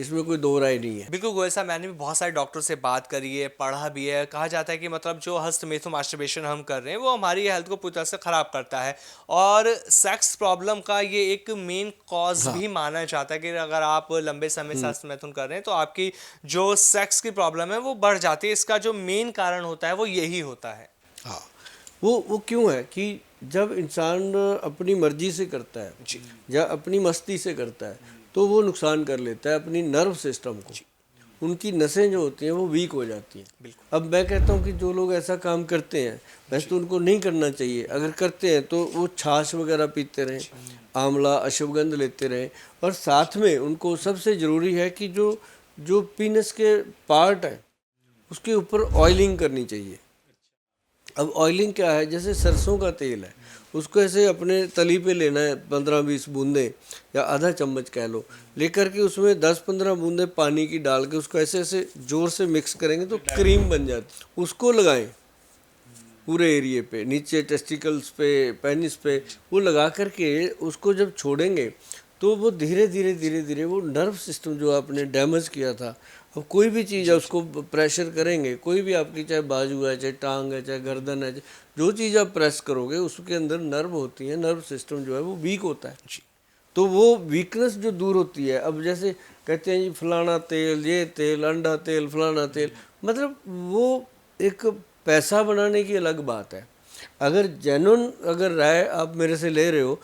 इसमें कोई दो राय नहीं है। बिल्कुल गोयल साहब, मैंने भी बहुत सारे डॉक्टर से बात करी है, पढ़ा भी है। कहा जाता है कि मतलब जो हस्तमेथो मास्टरबेशन हम कर रहे हैं वो हमारी हेल्थ को पूरी तरह से ख़राब करता है, और सेक्स प्रॉब्लम का ये एक मेन कॉज हाँ। भी माना जाता है कि अगर आप लंबे समय से हस्तमेथुन कर रहे हैं तो आपकी जो सेक्स की प्रॉब्लम है वो बढ़ जाती है। इसका जो मेन कारण होता है वो यही होता है। हाँ, वो क्यों है कि जब इंसान अपनी मर्जी से करता है जी। या अपनी मस्ती से करता है तो वो नुकसान कर लेता है अपनी नर्व सिस्टम को। जी। उनकी नसें जो होती हैं वो वीक हो जाती हैं। बिल्कुल। अब मैं कहता हूँ कि जो लोग ऐसा काम करते हैं, वैसे तो उनको नहीं करना चाहिए। अगर करते हैं तो वो छाछ वगैरह पीते रहें, आंवला अश्वगंध लेते रहें, और साथ में उनको सबसे ज़रूरी है कि जो जो पीनस के पार्ट है उसके ऊपर ऑयलिंग करनी चाहिए। अब ऑयलिंग क्या है, जैसे सरसों का तेल है, उसको ऐसे अपने तली पे लेना है 15-20 बूंदे या आधा चम्मच कह लो, लेकर के उसमें 10-15 बूंदे पानी की डाल के उसको ऐसे ऐसे जोर से मिक्स करेंगे तो क्रीम बन जाती। उसको लगाएं पूरे एरिए पे, नीचे टेस्टिकल्स पे, पेनिस पे, वो लगा करके उसको जब छोड़ेंगे तो वो धीरे धीरे धीरे धीरे वो नर्व सिस्टम जो आपने डैमेज किया था, अब कोई भी चीज़ है उसको प्रेशर करेंगे, कोई भी आपकी चाहे बाजू है, चाहे टांग है, चाहे गर्दन है, जो चीज़ आप प्रेस करोगे उसके अंदर नर्व होती है, नर्व सिस्टम जो है वो वीक होता है। जी। तो वो वीकनेस जो दूर होती है, अब जैसे कहते हैं जी फलाना तेल, ये तेल, अंडा तेल, फलाना तेल, मतलब वो एक पैसा बनाने की अलग बात है। अगर जेन्युइन अगर राय आप मेरे से ले रहे हो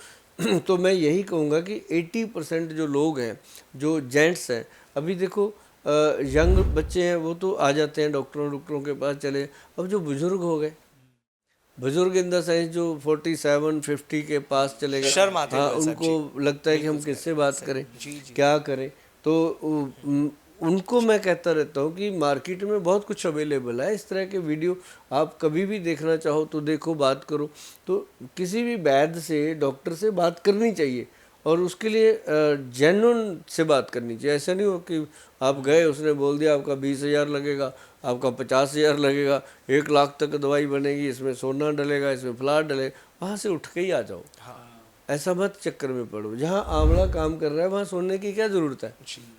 तो मैं यही कहूँगा कि 80% जो लोग हैं, जो जेंट्स हैं, अभी देखो यंग बच्चे हैं वो तो आ जाते हैं डॉक्टरों के पास चले। अब जो बुजुर्ग हो गए, बुजुर्ग इन द सेंस जो 47-50 के पास चले गए, शर्म आते हाँ, गोयल साहब। उनको जी। लगता है कि बिल्कुल हम किससे बात सही। करें, जी जी। क्या करें। तो उनको मैं कहता रहता हूँ कि मार्केट में बहुत कुछ अवेलेबल है, इस तरह के वीडियो आप कभी भी देखना चाहो तो देखो, बात करो। तो किसी भी वैद्य से, डॉक्टर से बात करनी चाहिए, और उसके लिए जेन्युइन से बात करनी चाहिए। ऐसा नहीं हो कि आप गए, उसने बोल दिया आपका 20,000 लगेगा, आपका 50,000 लगेगा, 1 लाख तक दवाई बनेगी, इसमें सोना डलेगा, इसमें फ्लार डलेगा, वहाँ से उठ के ही आ जाओ। ऐसा मत चक्कर में पड़ो। जहाँ आंवला काम कर रहा है वहाँ सोने की क्या ज़रूरत है। जी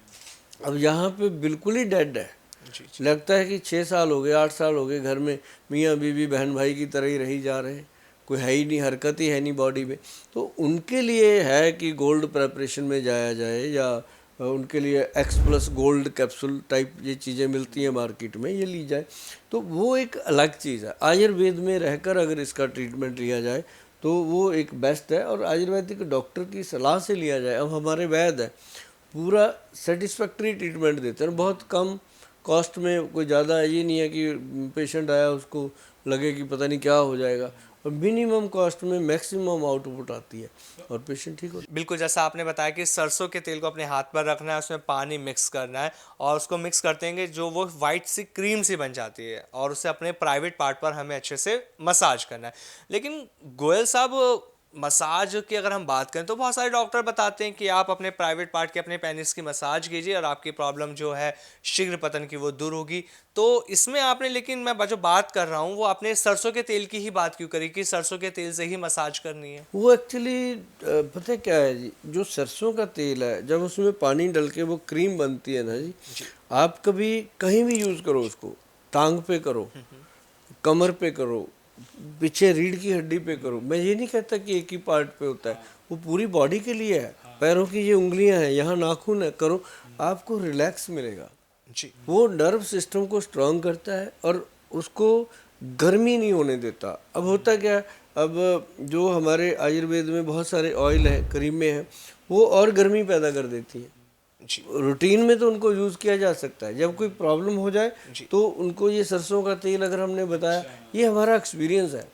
अब यहाँ पे बिल्कुल ही डेड है। जी। जी। लगता है कि 6 साल हो गए, 8 साल हो गए, घर में मियाँ बीवी बहन भाई की तरह ही रही जा रहे हैं, कोई है ही नहीं, हरकत ही है नहीं बॉडी में। तो उनके लिए है कि गोल्ड प्रेपरेशन में जाया जाए, या उनके लिए X+ गोल्ड कैप्सूल टाइप ये चीज़ें मिलती हैं मार्केट में, ये ली जाए। तो वो एक अलग चीज़ है। आयुर्वेद में रहकर अगर इसका ट्रीटमेंट लिया जाए तो वो एक बेस्ट है, और आयुर्वेदिक डॉक्टर की सलाह से लिया जाए। अब हमारे वैद्य है पूरा सेटिस्फैक्ट्री ट्रीटमेंट देते हैं, बहुत कम कॉस्ट में, कोई ज़्यादा ये नहीं है कि पेशेंट आया उसको लगे कि पता नहीं क्या हो जाएगा, और मिनिमम कॉस्ट में मैक्सिमम आउटपुट आती है और पेशेंट ठीक होता है। बिल्कुल, जैसा आपने बताया कि सरसों के तेल को अपने हाथ पर रखना है, उसमें पानी मिक्स करना है, और उसको मिक्स करते हैं जो वो वाइट सी क्रीम सी बन जाती है, और उसे अपने प्राइवेट पार्ट पर हमें अच्छे से मसाज करना है। लेकिन गोयल साहब, मसाज की अगर हम बात करें तो बहुत सारे डॉक्टर बताते हैं कि आप अपने प्राइवेट पार्ट की, अपने पेनिस की मसाज कीजिए और आपकी प्रॉब्लम जो है शीघ्र पतन की वो दूर होगी। तो इसमें आपने, लेकिन मैं जो बात कर रहा हूँ वो आपने सरसों के तेल की ही बात क्यों करी कि सरसों के तेल से ही मसाज करनी है? वो एक्चुअली पता है क्या है जी, जो सरसों का तेल है जब उसमें पानी डल के वो क्रीम बनती है ना जी, आप कभी कहीं भी यूज़ करो उसको, टांग पे करो, कमर पे करो, पीछे रीढ़ की हड्डी पे करो। मैं ये नहीं कहता कि एक ही पार्ट पे होता है, वो पूरी बॉडी के लिए है। पैरों की ये उंगलियां हैं, यहाँ नाखून है, करो, आपको रिलैक्स मिलेगा। जी। वो नर्व सिस्टम को स्ट्रांग करता है और उसको गर्मी नहीं होने देता। अब होता क्या है, अब जो हमारे आयुर्वेद में बहुत सारे ऑयल हैं, क्रीमें हैं, वो और गर्मी पैदा कर देती हैं। जी। रूटीन में तो उनको यूज़ किया जा सकता है, जब कोई प्रॉब्लम हो जाए जी। तो उनको ये सरसों का तेल अगर हमने बताया, ये हमारा एक्सपीरियंस है।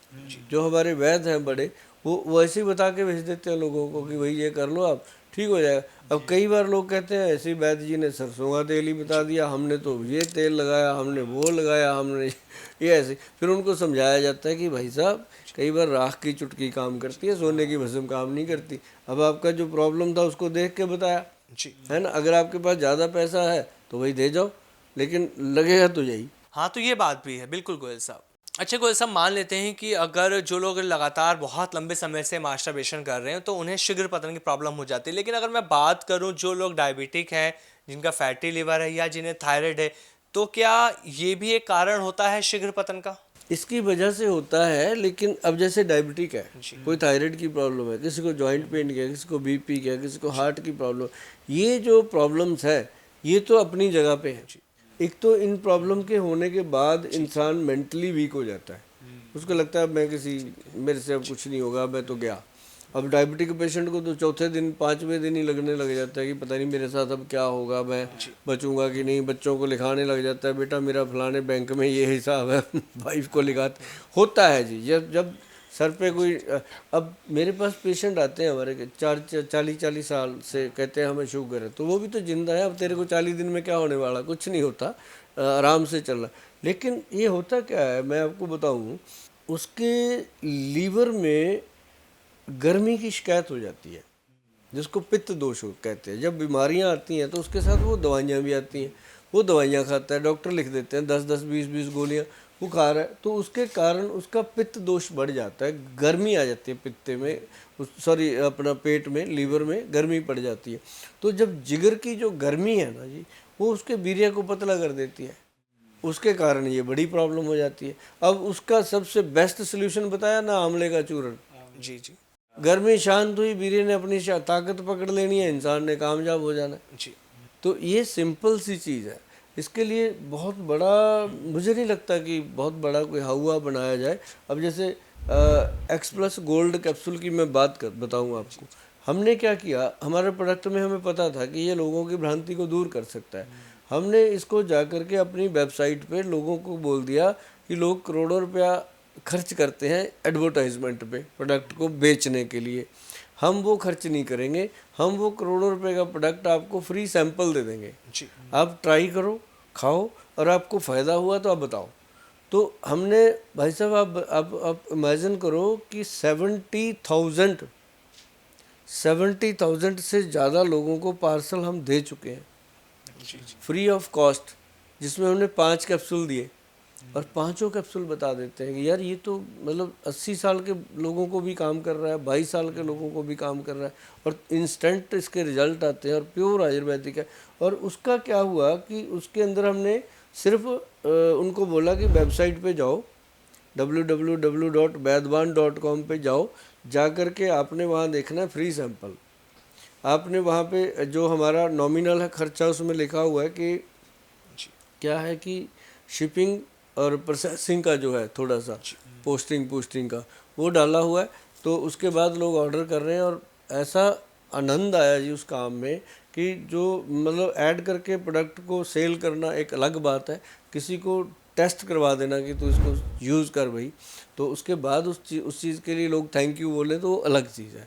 जो हमारे वैद्य हैं बड़े, वो ऐसे ही बता के भेज देते हैं लोगों को कि भाई ये कर लो आप, ठीक हो जाएगा। अब कई बार लोग कहते हैं ऐसे ही वैद्य जी ने सरसों का तेल ही बता दिया, हमने तो ये तेल लगाया, हमने वो लगाया, हमने ये ऐसे। फिर उनको समझाया जाता है कि भाई साहब, कई बार राख की चुटकी काम करती है, सोने की भस्म काम नहीं करती। अब आपका जो प्रॉब्लम था उसको देख के बताया, जी। है ना। अगर आपके पास ज़्यादा पैसा है तो वही दे जाओ, लेकिन लगेगा तो यही। हाँ, तो ये बात भी है, बिल्कुल गोयल साहब। अच्छा, कोई ऐसा मान लेते हैं कि अगर जो लोग लगातार बहुत लंबे समय से मास्टरबेशन कर रहे हैं तो उन्हें शीघ्र पतन की प्रॉब्लम हो जाती है, लेकिन अगर मैं बात करूं जो लोग डायबिटिक हैं, जिनका फैटी लिवर है या जिन्हें थायराइड है, तो क्या ये भी एक कारण होता है शीघ्र पतन का? इसकी वजह से होता है, लेकिन अब जैसे डायबिटिक है, जी। कोई थायराइड की प्रॉब्लम है, किसी को जॉइंट पेन की है, किसी को बीपी की है, किसी को हार्ट की प्रॉब्लम, ये जो प्रॉब्लम्स है ये तो अपनी जगह पे है। एक तो इन प्रॉब्लम के होने के बाद इंसान मेंटली वीक हो जाता है, उसको लगता है मैं किसी, मेरे से अब कुछ नहीं होगा, मैं तो गया। अब डायबिटिक पेशेंट को तो चौथे दिन पाँचवें दिन ही लगने लग जाता है कि पता नहीं मेरे साथ अब क्या होगा, मैं बचूंगा कि नहीं। बच्चों को लिखाने लग जाता है, बेटा मेरा फलाने बैंक में ये हिसाब है वाइफ को लिखाते होता है जी। जब जब सर पे कोई अब मेरे पास पेशेंट आते हैं हमारे के 40 साल से, कहते हैं हमें शुगर है, तो वो भी तो जिंदा है। अब तेरे को 40 दिन में क्या होने वाला, कुछ नहीं होता, आराम से चल रहा। लेकिन ये होता क्या है, मैं आपको बताऊं, उसके लीवर में गर्मी की शिकायत हो जाती है, जिसको पित्त दोष कहते हैं। जब बीमारियां आती हैं तो उसके साथ वो दवाइयां भी आती हैं, वो दवाइयां खाता है, डॉक्टर लिख देते हैं 10-10 20-20 गोलियां, वो खा रहा है, तो उसके कारण उसका पित्त दोष बढ़ जाता है, गर्मी आ जाती है पित्ते में, सॉरी अपना पेट में, लीवर में गर्मी पड़ जाती है। तो जब जिगर की जो गर्मी है ना जी, वो उसके वीर्य को पतला कर देती है, उसके कारण ये बड़ी प्रॉब्लम हो जाती है। अब उसका सबसे बेस्ट सोल्यूशन बताया ना, आंवले का चूर्ण। जी जी गर्मी शांत हुई, वीर्य ने अपनी ताकत पकड़ लेनी है, इंसान ने कामयाब हो जाना है। जी। तो ये सिंपल सी चीज़ है, इसके लिए बहुत बड़ा मुझे नहीं लगता कि बहुत बड़ा कोई हवा बनाया जाए। अब जैसे एक्स प्लस गोल्ड कैप्सूल की मैं बताऊँ आपको, हमने क्या किया, हमारे प्रोडक्ट में हमें पता था कि ये लोगों की भ्रांति को दूर कर सकता है। हमने इसको जा कर के अपनी वेबसाइट पे लोगों को बोल दिया कि लोग करोड़ों रुपया खर्च करते हैं एडवर्टाइजमेंट पे प्रोडक्ट को बेचने के लिए, हम वो खर्च नहीं करेंगे। हम वो करोड़ों रुपए का प्रोडक्ट आपको फ्री सैंपल दे देंगे, जी। आप ट्राई करो, खाओ, और आपको फ़ायदा हुआ तो आप बताओ। तो हमने, भाई साहब आप इमेजिन करो कि 70,000 से ज़्यादा लोगों को पार्सल हम दे चुके हैं जी जी। फ्री ऑफ कॉस्ट, जिसमें हमने 5 कैप्सूल दिए, और पांचों कैप्सूल बता देते हैं कि यार ये तो मतलब 80 साल के लोगों को भी काम कर रहा है, 22 साल के लोगों को भी काम कर रहा है, और इंस्टेंट इसके रिजल्ट आते हैं, और प्योर आयुर्वेदिक है। और उसका क्या हुआ कि उसके अंदर हमने सिर्फ उनको बोला कि वेबसाइट पे जाओ, www.वैद्यवान.com पे जाओ, जा कर के आपने वहाँ देखना है फ्री सैंपल। आपने वहाँ पे जो हमारा नॉमिनल है खर्चा, उसमें लिखा हुआ है कि क्या है कि शिपिंग और प्रोसेसिंग का जो है थोड़ा सा, पोस्टिंग का वो डाला हुआ है। तो उसके बाद लोग ऑर्डर कर रहे हैं, और ऐसा आनंद आया जी उस काम में कि जो मतलब ऐड करके प्रोडक्ट को सेल करना एक अलग बात है, किसी को टेस्ट करवा देना कि तू इसको यूज़ कर भाई, तो उसके बाद उस चीज़ के लिए लोग थैंक यू बोले, तो वो अलग चीज़ है।